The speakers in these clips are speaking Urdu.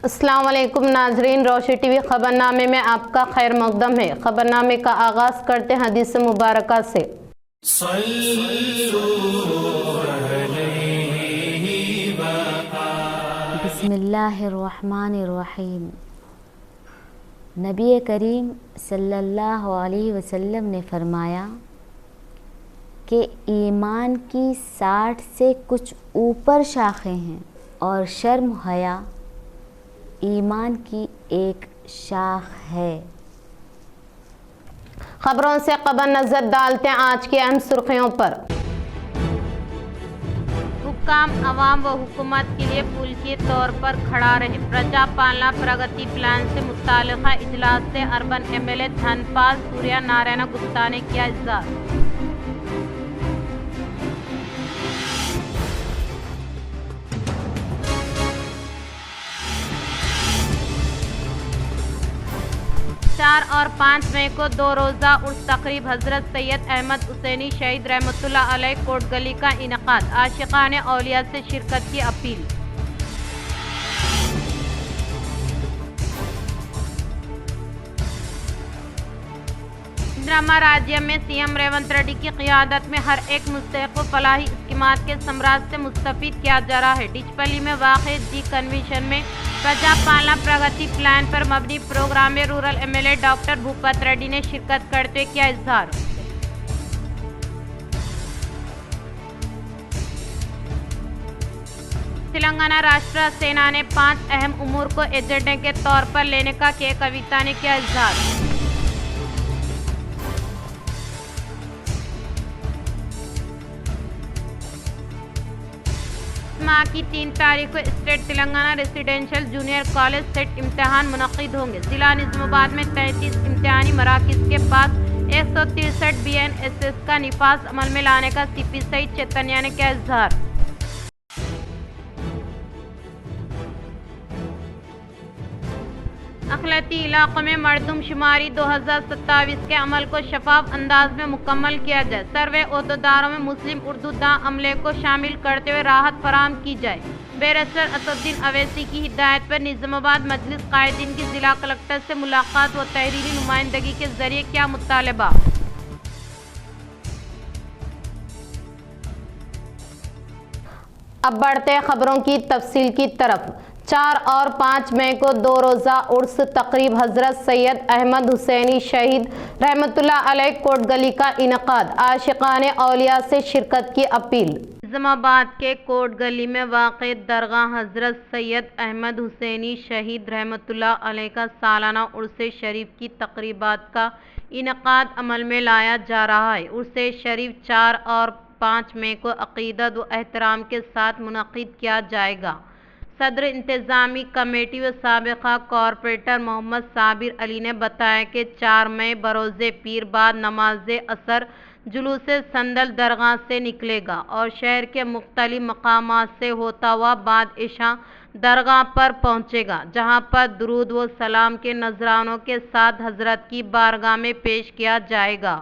السلام علیکم ناظرین، روشنی ٹی وی خبرنامے میں آپ کا خیر مقدم ہے۔ خبرنامے کا آغاز کرتے ہیں حدیث مبارکہ سے۔ بسم اللہ الرحمن الرحیم۔ نبی کریم صلی اللہ علیہ وسلم نے فرمایا کہ ایمان کی 60 سے کچھ اوپر شاخیں ہیں اور شرم و حیا ایمان کی ایک شاخ ہے۔ خبروں سے قبل نظر ڈالتے ہیں آج کی اہم سرخیوں پر۔ حکام عوام و حکومت کے لیے پل کے طور پر کھڑا رہے۔ پرجا پالنا پرگتی پلان سے متعلقہ اجلاس سے اربن ایم ایل اے دھن پال سوریہ نارائن گپتا نے کیا اظہار۔ چار اور 5 مئی کو 2 روزہ عرس تقریب حضرت سید احمد حسینی شہید رحمۃ اللہ علیہ کوٹ گلی کا انعقاد۔ عاشقان اولیاء سے شرکت کی اپیل۔ اندرا راجیہ میں سی ایم ریونت ریڈی کی قیادت میں ہر ایک مستحق کو فلاحی اسکیمات کے ثمرات سے مستفید کیا جا رہا ہے۔ ڈچپلی میں واقع جی کنونشن میں پرجا پالنا پرگتی پلان پر مبنی پروگرام میں rural M L A doctor Bhupat Reddy نے شرکت کرتے ہوئے کیا اظہار۔ تلنگانہ راشٹر سینا نے 5 اہم امور کو ایجنڈے کے طور پر لینے کا کے کویتا نے کیا اظہار۔ ماہ کی 3 تاریخ کو state Telangana residential junior college سیٹ امتحان منعقد ہوں گے۔ ضلع نظام آباد میں 33 امتحانی مراکز کے پاس 163 BNSS کا نفاذ عمل میں لانے کا سی پی سعید چیتنیا نے کیا اظہار۔ اقلیتی علاقوں میں مردم شماری 2027 کے عمل کو شفاف انداز میں مکمل کیا جائے۔ سروے عہدیداروں میں مسلم اردو داں عملے کو شامل کرتے ہوئے راحت فراہم کی جائے۔ بیرسٹر اسدالدین اویسی کی ہدایت پر نظام آباد مجلس قائدین کی ضلع کلکٹر سے ملاقات و تحریری نمائندگی کے ذریعے کیا مطالبہ۔ اب بڑھتے ہیں خبروں کی تفصیل کی طرف۔ 4 اور 5 مئی کو 2 روزہ عرس تقریب حضرت سید احمد حسینی شہید رحمۃ اللہ علیہ کوٹ گلی کا انعقاد۔ عاشقان اولیاء سے شرکت کی اپیل۔ نظام آباد کے کوٹ گلی میں واقع درگاہ حضرت سید احمد حسینی شہید رحمۃ اللہ علیہ کا سالانہ عرس شریف کی تقریبات کا انعقاد عمل میں لایا جا رہا ہے۔ عرس شریف 4 اور 5 مئی کو عقیدت و احترام کے ساتھ منعقد کیا جائے گا۔ صدر انتظامی کمیٹی و سابقہ کارپوریٹر محمد صابر علی نے بتایا کہ 4 مئی بروز پیر بعد نماز عصر جلوس سندل درگاہ سے نکلے گا اور شہر کے مختلف مقامات سے ہوتا ہوا بعد عشاء درگاہ پر پہنچے گا، جہاں پر درود و سلام کے نذرانوں کے ساتھ حضرت کی بارگاہ میں پیش کیا جائے گا،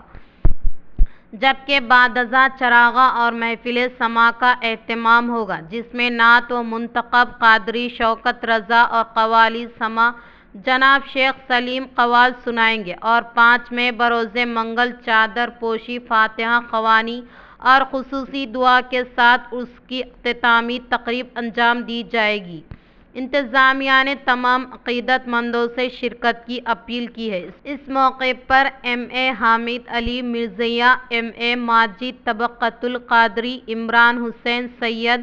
جبکہ بعد ازاں چراغاں اور محفل سماع کا اہتمام ہوگا، جس میں نعت و منتخب قادری شوکت رضا اور قوالی سماع جناب شیخ سلیم قوال سنائیں گے، اور 5 مئی بروز منگل چادر پوشی، فاتحہ خوانی اور خصوصی دعا کے ساتھ اس کی اختتامی تقریب انجام دی جائے گی۔ انتظامیہ نے تمام عقیدت مندوں سے شرکت کی اپیل کی ہے۔ اس موقع پر ایم اے حامد علی مرزیا، ایم اے ماجد طبقۃ القادری، عمران حسین سید،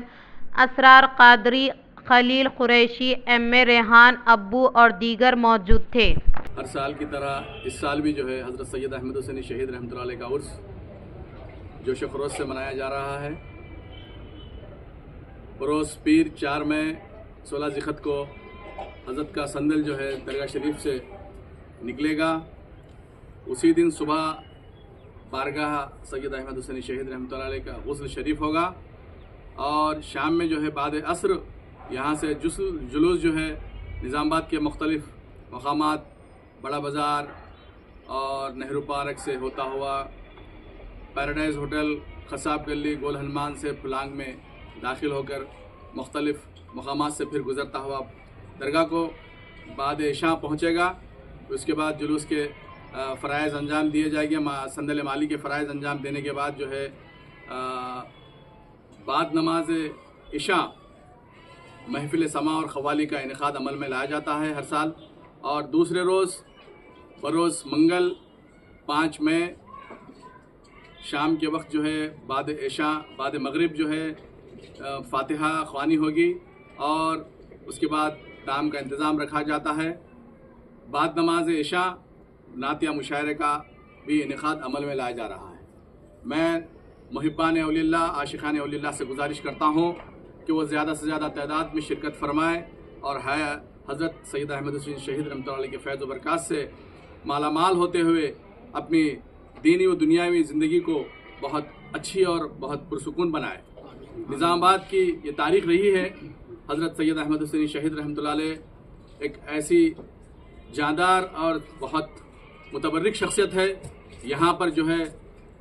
اسرار قادری، خلیل قریشی، ایم اے ریحان ابو اور دیگر موجود تھے۔ ہر سال کی طرح اس سال بھی جو ہے حضرت سید احمد حسینی شہید رحمۃ اللہ علیہ کا عرس جوش و خروش سے منایا جا رہا ہے۔ بروز پیر 4 مئی 16 ذیقعت کو حضرت کا سندل جو ہے درگاہ شریف سے نکلے گا۔ اسی دن صبح بارگاہ سید احمد حسینی شہید رحمۃ اللہ علیہ کا غسل شریف ہوگا، اور شام میں جو ہے بعد عصر یہاں سے جلوس جو ہے نظام آباد کے مختلف مقامات، بڑا بازار اور نہرو پارک سے ہوتا ہوا پیراڈائز ہوٹل، خصاب گلی، گول ہنومان سے پلانگ میں داخل ہو کر مختلف مقامات سے پھر گزرتا ہوا درگاہ کو بعد عشاء پہنچے گا. اس کے بعد جلوس کے فرائض انجام دیے جائیں گے. سندل مالی کے فرائض انجام دینے کے بعد جو ہے بعد نماز عشاء محفل سماع اور قوالی کا انعقاد عمل میں لایا جاتا ہے ہر سال. اور دوسرے روز بروز منگل 5 مئی شام کے وقت جو ہے بعد عشاء بعد مغرب جو ہے فاتحہ خوانی ہوگی اور اس کے بعد طعام کا انتظام رکھا جاتا ہے. بعد نماز عشاء نعتیہ مشاعرے کا بھی انعقاد عمل میں لایا جا رہا ہے. میں محبان اولیاء اللہ عاشقان اولیاء اللہ سے گزارش کرتا ہوں کہ وہ زیادہ سے زیادہ تعداد میں شرکت فرمائیں اور حضرت سید احمد حسین شہید رحمۃ اللہ علیہ کے فیض و برکات سے مالا مال ہوتے ہوئے اپنی دینی و دنیاوی زندگی کو بہت اچھی اور بہت پرسکون بنائے. نظام آباد کی یہ تاریخ رہی ہے. حضرت سید احمد حسین شہید رحمۃ اللہ علیہ ایک ایسی جاندار اور بہت متبرک شخصیت ہے. یہاں پر جو ہے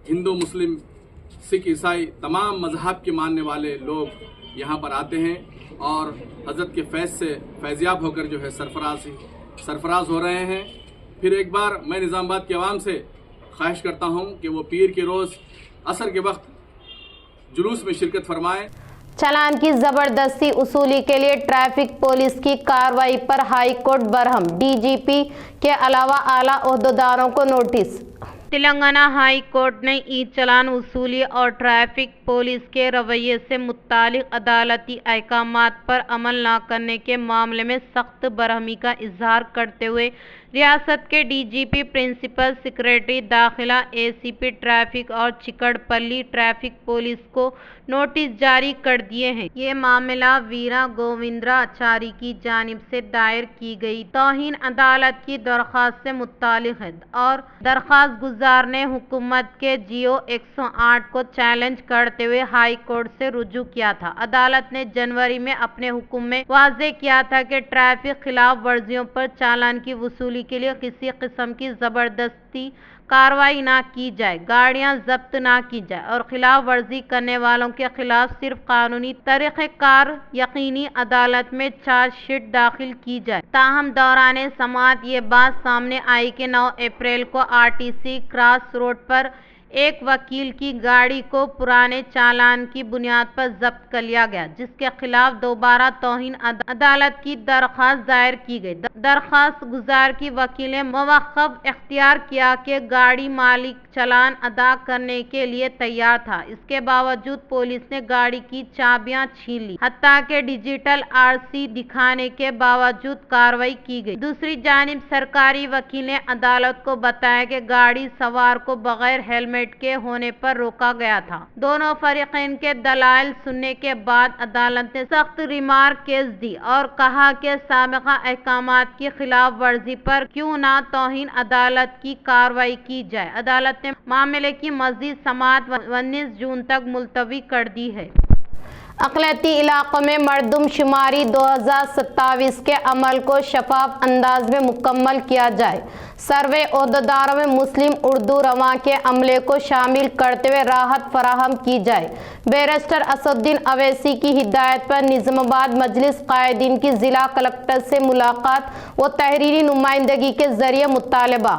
ہندو مسلم سکھ عیسائی تمام مذہب کے ماننے والے لوگ یہاں پر آتے ہیں اور حضرت کے فیض سے فیضیاب ہو کر جو ہے سرفراز ہو رہے ہیں. پھر ایک بار میں نظام آباد کے عوام سے خواہش کرتا ہوں کہ وہ پیر کے روز عصر کے وقت جلوس میں شرکت فرمائیں. چالان کی زبردستی وصولی کے لیے ٹریفک پولیس کی کارروائی پر ہائی کورٹ برہم. ڈی جی پی کے علاوہ اعلیٰ عہدیداروں کو نوٹس. تلنگانہ ہائی کورٹ نے ای چالان وصولی اور ٹریفک پولیس کے رویے سے متعلق عدالتی احکامات پر عمل نہ کرنے کے معاملے میں سخت برہمی کا اظہار کرتے ہوئے ریاست کے ڈی جی پی، پرنسپل سکریٹری داخلہ، اے سی پی ٹریفک اور چکڑ پلی ٹریفک پولیس کو نوٹس جاری کر دیے ہیں. یہ معاملہ ویرا گووندرا اچاری کی جانب سے دائر کی گئی توہین عدالت کی درخواست سے متعلق ہے اور درخواست گزار نے حکومت کے جیو 108 کو چیلنج کرتے ہوئے ہائی کورٹ سے رجوع کیا تھا. عدالت نے جنوری میں اپنے حکم میں واضح کیا تھا کہ ٹریفک خلاف ورزیوں پر چالان کی وصولی کے لیے کسی قسم کی زبردستی کارروائی نہ کی جائے، گاڑیاں ضبط نہ کی جائے اور خلاف ورزی کرنے والوں کے خلاف صرف قانونی طریقہ کار یقینی عدالت میں چارج شیٹ داخل کی جائے. تاہم دوران سماعت یہ بات سامنے آئی کہ 9 اپریل کو R T C cross road پر ایک وکیل کی گاڑی کو پرانے چالان کی بنیاد پر ضبط کر لیا گیا، جس کے خلاف دوبارہ توہین عدالت کی درخواست دائر کی گئی. درخواست گزار کی وکیل نے موقف اختیار کیا کہ گاڑی مالک چالان ادا کرنے کے لیے تیار تھا. اس کے باوجود پولیس نے گاڑی کی چابیاں چھین لی، حتیٰ کہ ڈیجیٹل آر سی دکھانے کے باوجود کارروائی کی گئی. دوسری جانب سرکاری وکیل نے عدالت کو بتایا کہ گاڑی سوار کو بغیر ہیلمٹ کے ہونے پر روکا گیا تھا. دونوں فریقین کے دلائل سننے کے بعد عدالت نے سخت ریمارکس دی اور کہا کہ سابقہ احکامات کی خلاف ورزی پر کیوں نہ توہین عدالت کی کارروائی کی جائے. عدالت نے معاملے کی مزید سماعت 19 جون تک ملتوی کر دی ہے. اقلیتی علاقوں میں مردم شماری 2027 کے عمل کو شفاف انداز میں مکمل کیا جائے. سروے عہدیداروں میں مسلم اردو رواں کے عملے کو شامل کرتے ہوئے راحت فراہم کی جائے. بیرسٹر اسدالدین اویسی کی ہدایت پر نظام آباد مجلس قائدین کی ضلع کلکٹر سے ملاقات و تحریری نمائندگی کے ذریعے مطالبہ.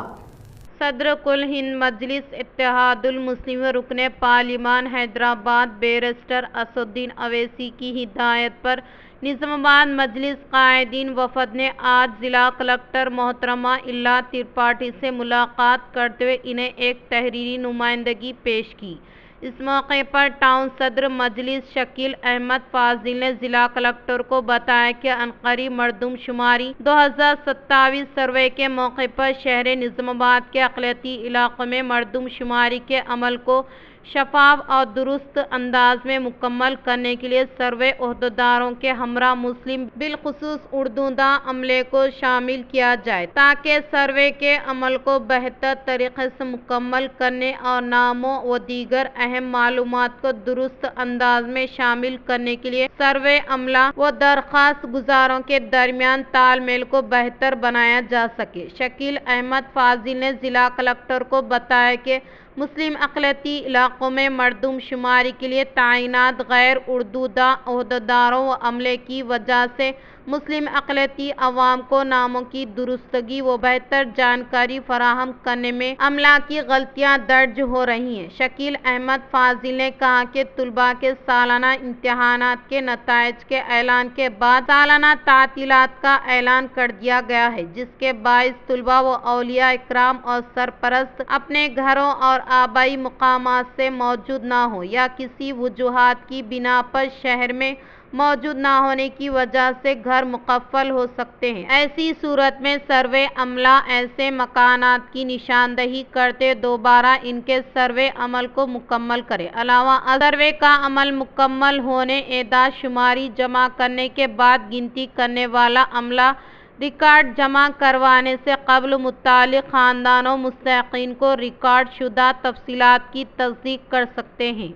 صدر کل ہند مجلس اتحاد المسلمین رکن پارلیمان حیدرآباد بیرسٹر اسدالدین اویسی کی ہدایت پر نظام آباد مجلس قائدین وفد نے آج ضلع کلکٹر محترمہ الا ترپاٹھی سے ملاقات کرتے ہوئے انہیں ایک تحریری نمائندگی پیش کی. اس موقع پر ٹاؤن صدر مجلس شکیل احمد فاضل نے ضلع کلکٹر کو بتایا کہ عنقریب مردم شماری 2027 سروے کے موقع پر شہر نظام آباد کے اقلیتی علاقوں میں مردم شماری کے عمل کو شفاف اور درست انداز میں مکمل کرنے کے لیے سروے عہدیداروں کے ہمراہ مسلم بالخصوص اردو داں عملے کو شامل کیا جائے تاکہ سروے کے عمل کو بہتر طریقے سے مکمل کرنے اور ناموں و دیگر اہم معلومات کو درست انداز میں شامل کرنے کے لیے سروے عملہ و درخواست گزاروں کے درمیان تال میل کو بہتر بنایا جا سکے. شکیل احمد فاضل نے ضلع کلکٹر کو بتایا کہ مسلم اقلیتی علاقوں میں مردم شماری کے لیے تعینات غیر اردو داں عہدیداروں و عملے کی وجہ سے مسلم اقلیتی عوام کو ناموں کی درستگی و بہتر جانکاری فراہم کرنے میں عملہ کی غلطیاں درج ہو رہی ہیں۔ شکیل احمد فاضل نے کہا کہ طلباء کے سالانہ امتحانات کے نتائج کے اعلان کے بعد سالانہ تعطیلات کا اعلان کر دیا گیا ہے، جس کے باعث طلباء و اولیاء اکرام اور سرپرست اپنے گھروں اور آبائی مقامات سے موجود نہ ہوں یا کسی وجوہات کی بنا پر شہر میں موجود نہ ہونے کی وجہ سے گھر مقفل ہو سکتے ہیں۔ ایسی صورت میں سروے عملہ ایسے مکانات کی نشاندہی کرتے دوبارہ ان کے سروے عمل کو مکمل کرے۔ علاوہ سروے کا عمل مکمل ہونے، اعداد شماری جمع کرنے کے بعد گنتی کرنے والا عملہ ریکارڈ جمع کروانے سے قبل متعلق خاندان و مستحقین کو ریکارڈ شدہ تفصیلات کی تصدیق کر سکتے ہیں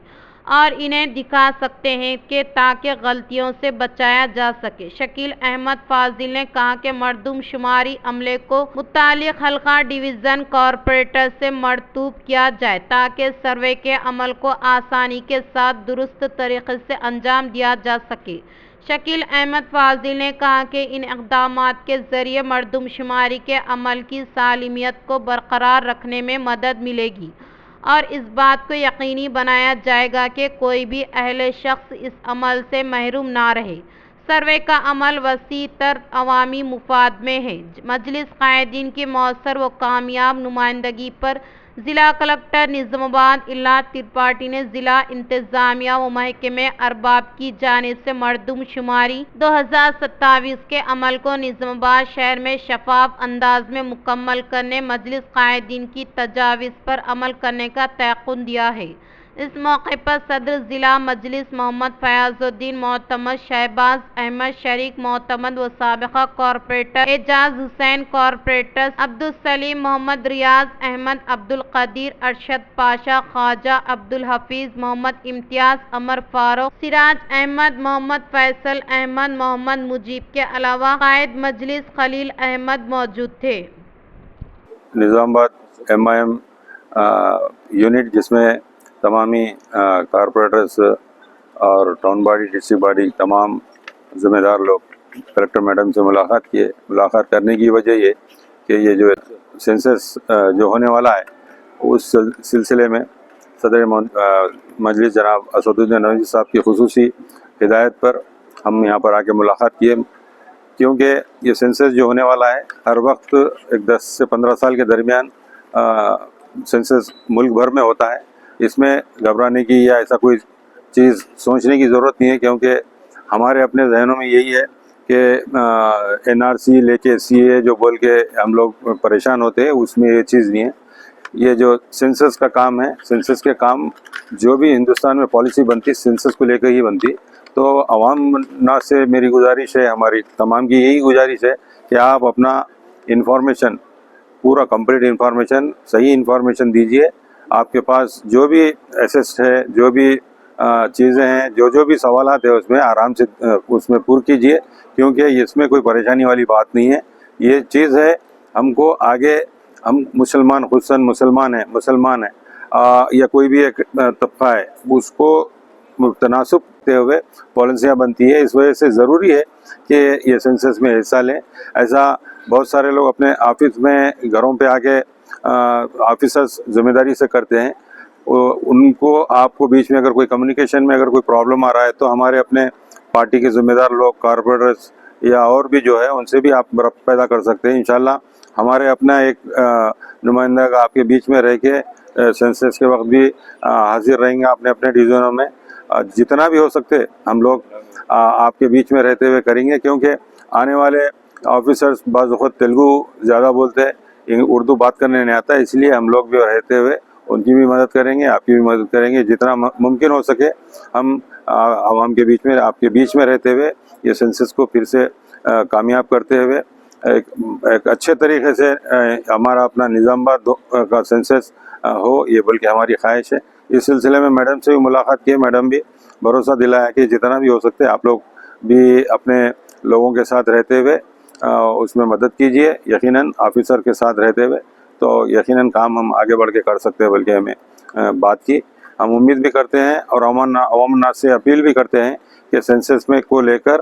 اور انہیں دکھا سکتے ہیں کہ تاکہ غلطیوں سے بچایا جا سکے۔ شکیل احمد فاضل نے کہا کہ مردم شماری عملے کو متعلق حلقہ ڈویژن کارپوریٹر سے مرطوب کیا جائے تاکہ سروے کے عمل کو آسانی کے ساتھ درست طریقے سے انجام دیا جا سکے۔ شکیل احمد فاضل نے کہا کہ ان اقدامات کے ذریعے مردم شماری کے عمل کی سالمیت کو برقرار رکھنے میں مدد ملے گی اور اس بات کو یقینی بنایا جائے گا کہ کوئی بھی اہل شخص اس عمل سے محروم نہ رہے۔ سروے کا عمل وسیع تر عوامی مفاد میں ہے۔ مجلس قائدین کی مؤثر و کامیاب نمائندگی پر ضلع کلکٹر نظام آباد الا ترپاٹھی نے ضلع انتظامیہ و محکمہ ارباب کی جانب سے مردم شماری 2027 کے عمل کو نظام آباد شہر میں شفاف انداز میں مکمل کرنے، مجلس قائدین کی تجاویز پر عمل کرنے کا تیقن دیا ہے۔ اس موقع پر صدر ضلع مجلس محمد فیاض الدین معتمد، شہباز احمد شریک معتمد و سابقہ کارپوریٹر اعجاز حسین، کارپوریٹر عبدالسلیم، محمد ریاض احمد، عبدالقدیر، ارشد پاشا، خواجہ عبدالحفیظ، محمد امتیاز، عمر فاروق، سراج احمد، محمد فیصل احمد، محمد مجیب کے علاوہ قائد مجلس خلیل احمد موجود تھے۔ نظام آباد MIM یونٹ جس میں تمامی کارپوریٹرز اور ٹاؤن باڈی، ڈسٹرکٹ باڈی، تمام ذمہ دار لوگ کلکٹر میڈم سے ملاقات کیے۔ ملاقات کرنے کی وجہ یہ کہ یہ جو سینسس جو ہونے والا ہے اس سلسلے میں صدر مجلس جناب اسدالدین نوید صاحب کی خصوصی ہدایت پر ہم یہاں پر آ کے ملاقات کیے، کیونکہ یہ سینسس جو ہونے والا ہے ہر وقت ایک 10 سے 15 سال کے درمیان سینسس ملک بھر میں ہوتا ہے۔ اس میں گھبرانے کی یا ایسا کوئی چیز سوچنے کی ضرورت نہیں ہے، کیونکہ ہمارے اپنے ذہنوں میں یہی ہے کہ NRC لے کے CA جو بول کے ہم لوگ پریشان ہوتے ہیں، اس میں یہ چیز نہیں ہے۔ یہ جو سینسس کا کام ہے، سینسس کے کام جو بھی ہندوستان میں پالیسی بنتی سینسس کو لے کر ہی بنتی، تو عوام سے میری گزارش ہے، ہماری تمام کی یہی گزارش ہے کہ آپ اپنا انفارمیشن پورا کمپلیٹ انفارمیشن، صحیح انفارمیشن دیجیے۔ آپ کے پاس جو بھی ایسیسٹ ہے، جو بھی چیزیں ہیں، جو بھی سوالات ہیں اس میں آرام سے اس میں پر کیجیے، کیونکہ اس میں کوئی پریشانی والی بات نہیں ہے۔ یہ چیز ہے ہم کو آگے، ہم مسلمان خصوصاً مسلمان ہیں یا کوئی بھی ایک طبقہ ہے، اس کو تناسب کرتے ہوئے پالیسیاں بنتی ہے۔ اس وجہ سے ضروری ہے کہ یہ سینسس میں حصہ لیں۔ ایسا بہت سارے لوگ اپنے آفس میں گھروں پہ آ کے آفیسرز ذمہ داری سے کرتے ہیں، ان کو آپ کو بیچ میں اگر کوئی کمیونیکیشن میں اگر کوئی پرابلم آ رہا ہے تو ہمارے اپنے پارٹی کے ذمہ دار لوگ، کارپوریٹرز یا اور بھی جو ہے ان سے بھی آپ ربط پیدا کر سکتے ہیں۔ انشاءاللہ ہمارے اپنا ایک نمائندہ آپ کے بیچ میں رہ کے سینسس کے وقت بھی حاضر رہیں گے اپنے اپنے ڈویژنوں میں۔ جتنا بھی ہو سکتے ہم لوگ آپ کے بیچ میں رہتے ہوئے کریں گے، کیونکہ آنے والے آفیسرز بعض وقت تیلگو زیادہ بولتے ہیں، اردو بات کرنے نہیں آتا، اس لیے ہم لوگ بھی رہتے ہوئے ان کی بھی مدد کریں گے، آپ کی بھی مدد کریں گے۔ جتنا ممکن ہو سکے ہم عوام کے بیچ میں، آپ کے بیچ میں رہتے ہوئے یہ سینسس کو پھر سے کامیاب کرتے ہوئے ایک اچھے طریقے سے ہمارا اپنا نظام آباد کا سینسس ہو، یہ بلکہ ہماری خواہش ہے۔ اس سلسلے میں میڈم سے بھی ملاقات کی، میڈم بھی بھروسہ دلایا کہ جتنا بھی ہو سکتے آپ لوگ بھی اپنے لوگوں کے ساتھ رہتے ہوئے اس میں مدد کیجیے، یقیناً آفیسر کے ساتھ رہتے ہوئے تو یقیناً کام ہم آگے بڑھ کے کر سکتے ہیں۔ بلکہ ہمیں بات کی ہم امید بھی کرتے ہیں اور عوام الناس سے اپیل بھی کرتے ہیں کہ سینسس میں کو لے کر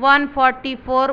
144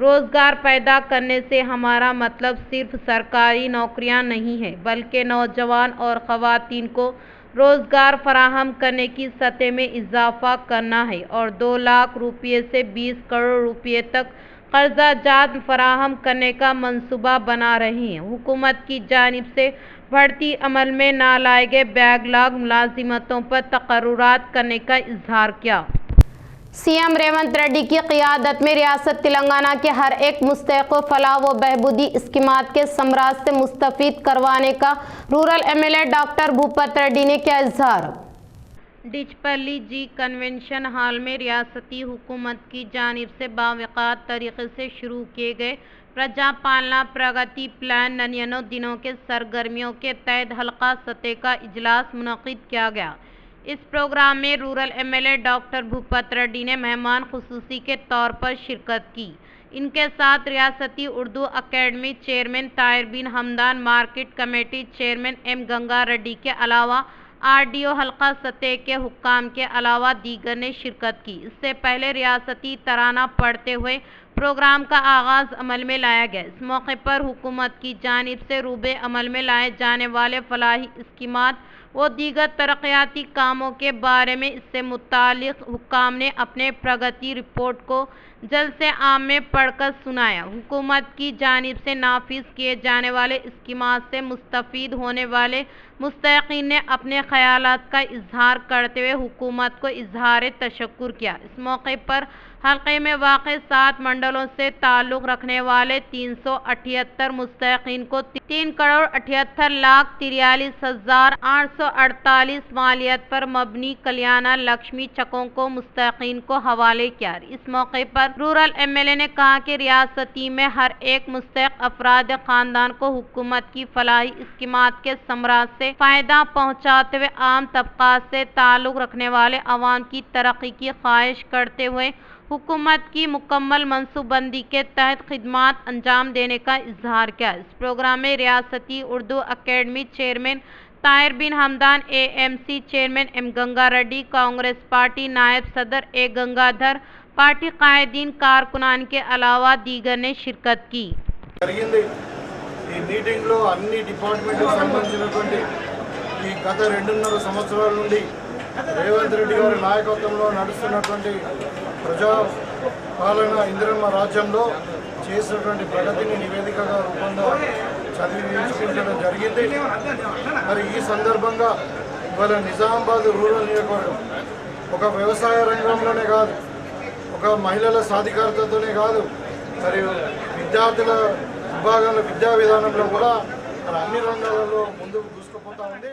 روزگار پیدا کرنے سے ہمارا مطلب صرف سرکاری نوکریاں نہیں ہے بلکہ نوجوان اور خواتین کو روزگار فراہم کرنے کی سطح میں اضافہ کرنا ہے اور 2 لاکھ روپے سے 20 کروڑ روپے تک قرضہ جات فراہم کرنے کا منصوبہ بنا رہے ہیں۔ حکومت کی جانب سے بھرتی عمل میں نہ لائے گئے بیک لاگ ملازمتوں پر تقررات کرنے کا اظہار کیا۔ سی ایم ریونت ریڈی کی قیادت میں ریاست تلنگانہ کے ہر ایک مستحق کو فلاح و بہبودی اسکیمات کے ثمرات سے مستفید کروانے کا rural M L A doctor Bhupat Reddy نے کیا اظہار۔ ڈچپلی جی کنونشن ہال میں ریاستی حکومت کی جانب سے باوقار طریقے سے شروع کیے گئے پرجا پالنا پرگتی پلان 99 دنوں کے سرگرمیوں کے تحت حلقہ سطح کا اجلاس منعقد کیا گیا۔ اس پروگرام میں rural M L A doctor Bhupat Reddy نے مہمان خصوصی کے طور پر شرکت کی۔ ان کے ساتھ ریاستی Urdu academy chairman Tahir bin Hamdan, market committee chairman M Ganga Reddy کے علاوہ RDO حلقہ سطح کے حکام کے علاوہ دیگر نے شرکت کی۔ اس سے پہلے ریاستی ترانہ پڑھتے ہوئے پروگرام کا آغاز عمل میں لایا گیا۔ اس موقع پر حکومت کی جانب سے روبے عمل میں لائے جانے والے فلاحی اسکیمات و دیگر ترقیاتی کاموں کے بارے میں اس سے متعلق حکام نے اپنے پرگتی رپورٹ کو جلسے عام میں پڑھ کر سنایا۔ حکومت کی جانب سے نافذ کیے جانے والے اسکیمات سے مستفید ہونے والے مستحقین نے اپنے خیالات کا اظہار کرتے ہوئے حکومت کو اظہار تشکر کیا۔ اس موقع پر حلقے میں واقع 7 منڈلوں سے تعلق رکھنے والے 378 مستحقین کو 3 کروڑ 78 لاکھ 43,848 مالیت پر مبنی کلیانہ لکشمی چکوں کو مستحقین کو حوالے کیا۔ اس موقع پر رورل ایم ایل اے نے کہا کہ ریاستی میں ہر ایک مستحق افراد خاندان کو حکومت کی فلاحی اسکیمات کے ثمرات سے فائدہ پہنچاتے ہوئے عام طبقات سے تعلق رکھنے والے عوام کی ترقی کی خواہش کرتے ہوئے حکومت کی مکمل منصوبہ بندی کے تحت خدمات انجام دینے کا اظہار کیا۔ اس پروگرام میں ریاستی Urdu academy chairman Tahir bin Hamdan, AMC chairman M Ganga Reddy, Congress party نائب صدر A گنگادھر، پارٹی قائدین، کارکنان کے علاوہ دیگر نے شرکت کی۔ ఈ మీటింగ్లో అన్ని డిపార్ట్మెంట్లకు సంబంధించినటువంటి ఈ గత 2.5 సంవత్సరాల నుండి రేవంత్ రెడ్డి గారి నాయకత్వంలో నడుస్తున్నటువంటి ప్రజా పాలన ఇందిరమ్మ రాజ్యంలో చేసినటువంటి ప్రగతిని నివేదికగా రూపంలో చదివించుకుంటడం జరిగింది। మరి ఈ సందర్భంగా ఇవాళ నిజామాబాద్ రూరల్ నియోజకవర్గం ఒక వ్యవసాయ రంగంలోనే కాదు, ఒక మహిళల సాధికారతతోనే కాదు, మరియు విద్యార్థుల విభాగంలో విద్యా విధానంలో కూడా అన్ని రంగాలలో ముందుకు దూసుకుపోతా ఉంది।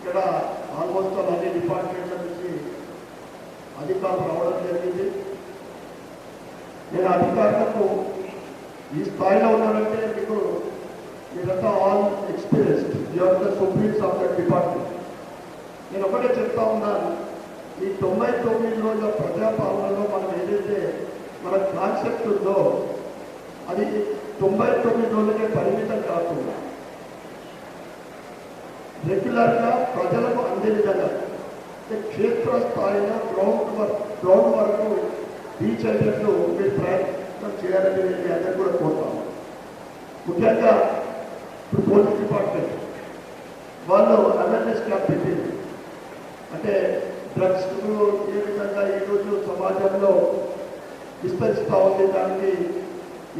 ఇక్కడ ఆల్మోస్ట్ అన్ని డిపార్ట్మెంట్ల నుంచి అధికారులు రావడం జరిగింది. నేను అధికారులకు ఈ స్థాయిలో ఉన్నానంటే మీరంతా all experienced, you are the supremes of the department. నేను ఒకటే చెప్తా ఉన్నాను, ఈ 99 రోజుల ప్రజాపాలనలో మనం ఏదైతే మన కాన్సెప్ట్ ఉందో అది 99 రోజులకే పరిమితం కాకుండా రెగ్యులర్గా ప్రజలకు అందే విధంగా క్షేత్రస్థాయిలో గ్రౌండ్ వరకు రీచ్ అయ్యేట్లు మీరు ప్రయత్నం చేయాలని నేను మీ అందరూ కూడా కోరుతాను. ముఖ్యంగా ఇప్పుడు పోలీస్ డిపార్ట్మెంట్ వాళ్ళు అవేర్నెస్ క్యాంప్ పెట్టింది. అంటే డ్రగ్స్ ఏ విధంగా ఈరోజు సమాజంలో విస్తరిస్తూ ఉంది, దానికి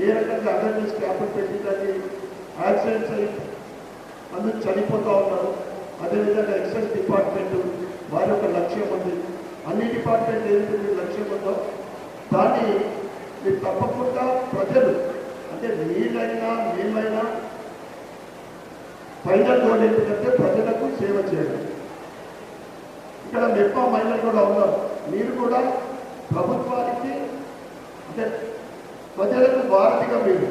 ఏ రకంగా అవేర్నెస్ క్యాంపులు పెట్టిందని యాక్సిడెంట్స్ అయి అందరూ చనిపోతూ ఉన్నారు. అదేవిధంగా ఎక్సైజ్ డిపార్ట్మెంట్ వారి యొక్క లక్ష్యం ఉంది. అన్ని డిపార్ట్మెంట్ ఏదైతే మీ లక్ష్యం ఉందో దాన్ని మీరు తప్పకుండా ప్రజలు అంటే మీరైనా మేమైనా ఫైనల్ గోల్ ఏంటంటే ప్రజలకు సేవ చేయడం. ఇక్కడ మెప్పా మహిళలు కూడా ఉన్నారు. మీరు కూడా ప్రభుత్వానికి అంటే ప్రజలకు వారధిగా మీరు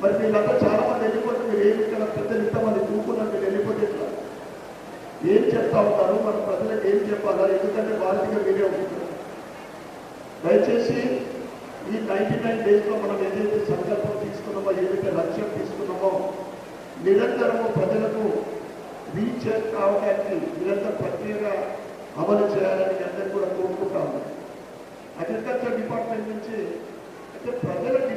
మరి వీళ్ళంతా చాలా మంది వెళ్ళిపోతే మీరు ఏమి ఇక్కడ ప్రజలు ఇంతమంది చూపుకున్నారు, మీరు వెళ్ళిపోతే ఇట్లా ఏం చెప్తా ఉంటారు, మన ప్రజలకు ఏం చెప్పాలా, ఎందుకంటే వారధిగా మీరే ఉంటున్నారు. దయచేసి ఈ 99 డేస్లో మనం ఏదైతే సంకల్పం తీసుకున్నామో, ఏదైతే లక్ష్యం తీసుకున్నామో నిరంతరము ప్రజలకు రీచ్ కావడానికి నిరంతర ప్రక్రియగా అమలు చేయాలని అందరూ కూడా కోరుకుంటాము. అగ్రికల్చర్ డిపార్ట్మెంట్ నుంచి అయితే ప్రజలకి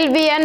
LVN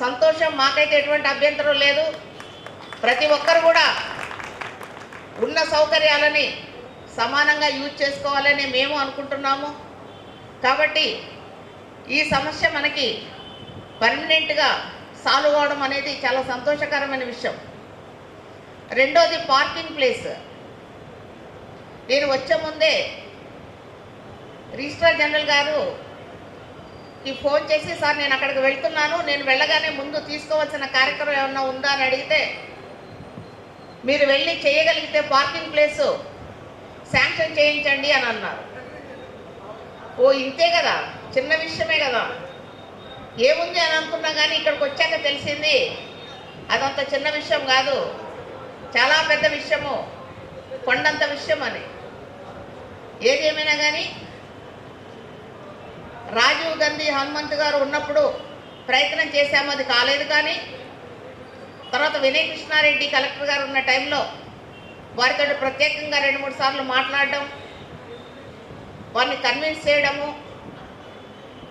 సంతోషం, మాకైతే ఎటువంటి అభ్యంతరం లేదు. ప్రతి ఒక్కరు కూడా ఉన్న సౌకర్యాలని సమానంగా యూజ్ చేసుకోవాలని మేము అనుకుంటున్నాము. కాబట్టి ఈ సమస్య మనకి పర్మనెంట్గా సాల్వ్ అవ్వడం అనేది చాలా సంతోషకరమైన విషయం. రెండోది పార్కింగ్ ప్లేస్. నేను వచ్చే ముందే రిజిస్ట్రార్ జనరల్ గారుకి ఫోన్ చేసి, సార్ నేను అక్కడికి వెళ్తున్నాను, నేను వెళ్ళగానే ముందు తీసుకోవాల్సిన కార్యక్రమం ఏమన్నా ఉందా అని అడిగితే, మీరు వెళ్ళి చేయగలిగితే పార్కింగ్ ప్లేసు శాంక్షన్ చేయించండి అని అన్నారు. ఓ ఇంతే కదా, చిన్న విషయమే కదా, ఏముంది అని అనుకున్నా కానీ ఇక్కడికి వచ్చాక తెలిసింది అదంత చిన్న విషయం కాదు, చాలా పెద్ద విషయము, కొండంత విషయం అని. ఏది ఏమైనా కానీ రాజీవ్ గాంధీ హనుమంత్ గారు ఉన్నప్పుడు ప్రయత్నం చేశాము, అది కాలేదు. కానీ తర్వాత వినయ్ కృష్ణారెడ్డి కలెక్టర్ గారు ఉన్న టైంలో వారితో ప్రత్యేకంగా 2-3 సార్లు మాట్లాడడం, వారిని కన్విన్స్ చేయడము,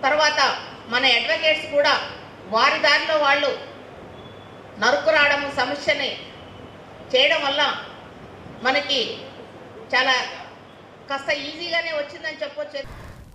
తర్వాత మన అడ్వకేట్స్ కూడా వారి దారిలో వాళ్ళు నరుకు రావడము, సమస్యని చేయడం వల్ల మనకి చాలా కాస్త ఈజీగానే వచ్చిందని చెప్పొచ్చు.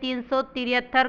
373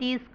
30